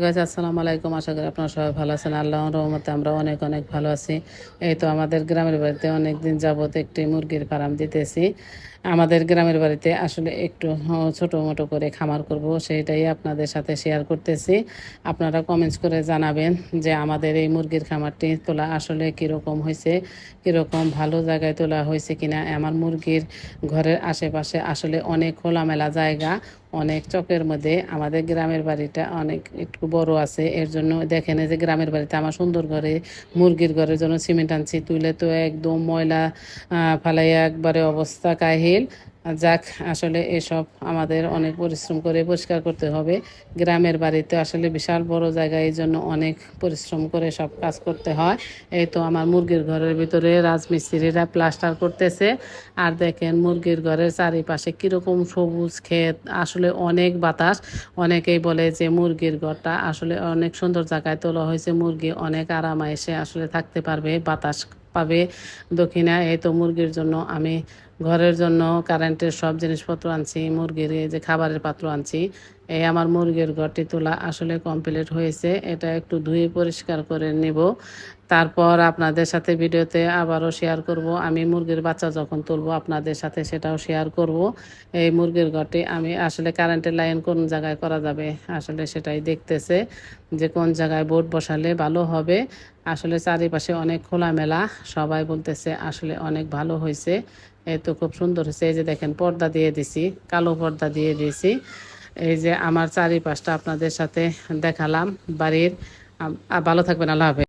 Guys আসসালামু আলাইকুম। আশা করি আপনারা সবাই ভালো আছেন। আল্লাহর রহমতে আমরা অনেক অনেক ভালো আছি। এই তো আমাদের গ্রামের বাড়িতে অনেক দিন যাবত একটি মুরগির ফার্ম দিতেছি। আমাদের গ্রামের বাড়িতে আসলে একটু ছোটো মোটো করে খামার করব, সেইটাই আপনাদের সাথে শেয়ার করতেছি। আপনারা কমেন্টস করে জানাবেন যে আমাদের এই মুরগির খামারটি তোলা আসলে কীরকম হয়েছে, কীরকম ভালো জায়গায় তোলা হয়েছে কিনা। আমার মুরগির ঘরের আশেপাশে আসলে অনেক খোলামেলা জায়গা, অনেক চকের মধ্যে। আমাদের গ্রামের বাড়িটা অনেক একটু বড় আছে, এর জন্য দেখেন এই যে গ্রামের বাড়িতে আমার সুন্দর ঘরে মুরগির ঘরের জন্য সিমেন্ট আনছি, তুলে তো একদম ময়লা ফালাইয়া একবারে অবস্থা কাহিল। যাক, আসলে এসব আমাদের অনেক পরিশ্রম করে পরিষ্কার করতে হবে। গ্রামের বাড়িতে আসলে বিশাল বড় জায়গা, এই জন্য অনেক পরিশ্রম করে সব কাজ করতে হয়। এই তো আমার মুরগির ঘরের ভিতরে রাজমিস্ত্রিরা প্লাস্টার করতেছে। আর দেখেন মুরগির ঘরের চারিপাশে কীরকম সবুজ ক্ষেত, আসলে অনেক বাতাস। অনেকেই বলে যে মুরগির ঘরটা আসলে অনেক সুন্দর জায়গায় তোলা হয়েছে, মুরগি অনেক আরামায়েশে আসলে থাকতে পারবে, বাতাস পাবে দক্ষিণা। এই তো মুরগির জন্য আমি ঘরের জন্য কারেন্টের সব জিনিসপত্র আনছি, মুরগির এই যে খাবারের পাত্র আনছি। এই আমার মুরগির ঘরটি তোলা আসলে কমপ্লিট হয়েছে। এটা একটু ধুয়ে পরিষ্কার করে নেব, তারপর আপনাদের সাথে ভিডিওতে আবারও শেয়ার করব। আমি মুরগির বাচ্চা যখন তুলব আপনাদের সাথে সেটাও শেয়ার করব। এই মুরগির ঘরটি আমি আসলে কারেন্টের লাইন কোন জায়গায় করা যাবে আসলে সেটাই দেখতেছে, যে কোন জায়গায় বোর্ড বসালে ভালো হবে। আসলে চারিপাশে অনেক খোলামেলা, সবাই বলতেছে আসলে অনেক ভালো হয়েছে। এই তো খুব সুন্দর হয়েছে। এই যে দেখেন পর্দা দিয়ে দিছি, কালো পর্দা দিয়ে দিয়েছি। এই যে আমার চারিপাশটা আপনাদের সাথে দেখালাম বাড়ির। ভালো থাকবেন, আল্লাহ হাফেজ।